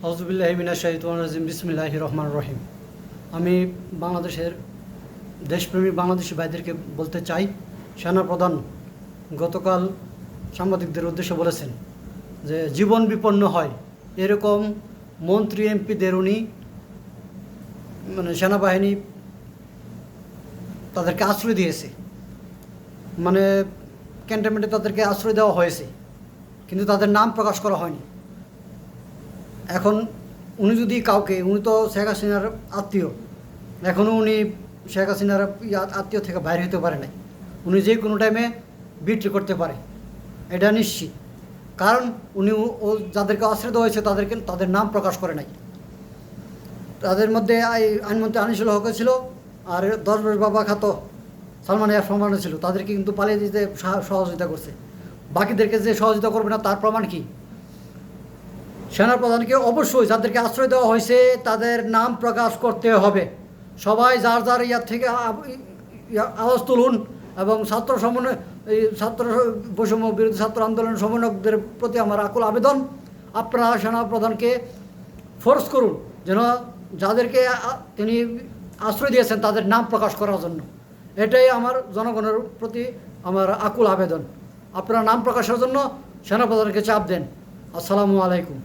আউযুবিল্লাহি মিনাশ শাইতানির রাজিম বিসমিল্লাহির রহমানির রহিম। আমি বাংলাদেশের দেশপ্রেমী বাংলাদেশি ভাইদেরকে বলতে চাই, সেনাপ্রধান গতকাল সাংবাদিকদের উদ্দেশ্যে বলেছেন যে জীবন বিপন্ন হয় এরকম মন্ত্রী এমপিদের উনি সেনাবাহিনী তাদেরকে আশ্রয় দিয়েছে, ক্যান্টনমেন্টে তাদেরকে আশ্রয় দেওয়া হয়েছে, কিন্তু তাদের নাম প্রকাশ করা হয়নি। এখন উনি যদি কাউকে, উনি তো শেখ হাসিনার আত্মীয়, এখনও উনি শেখ হাসিনার আত্মীয় থেকে বাইরে হতে পারে নাই। উনি যে কোনো টাইমে বিট্রি করতে পারে, এটা নিশ্চিত। কারণ উনি যাদেরকে আশ্রয় দেওয়া হয়েছে তাদের নাম প্রকাশ করে নাই। তাদের মধ্যে আইনমন্ত্রী আনিসুল হক ছিল, আর 10 বাবা খাত সালমান এফ রহমান ছিল। তাদেরকে কিন্তু পালিয়ে দিতে সহযোগিতা করছে। বাকিদেরকে যে সহযোগিতা করবে না তার প্রমাণ কি? সেনাপ্রধানকে অবশ্যই যাদেরকে আশ্রয় দেওয়া হয়েছে তাদের নাম প্রকাশ করতে হবে। সবাই যার যার ইয়ার থেকে আওয়াজ তুলুন, এবং ছাত্র বৈষম্য বিরোধী ছাত্র আন্দোলন সমন্বয়কদের প্রতি আমার আকুল আবেদন, আপনারা সেনাপ্রধানকে ফোর্স করুন যেন যাদেরকে তিনি আশ্রয় দিয়েছেন তাদের নাম প্রকাশ করার জন্য। এটাই আমার জনগণের প্রতি আমার আকুল আবেদন। আপনারা নাম প্রকাশের জন্য সেনাপ্রধানকে চাপ দেন। আসসালামু আলাইকুম।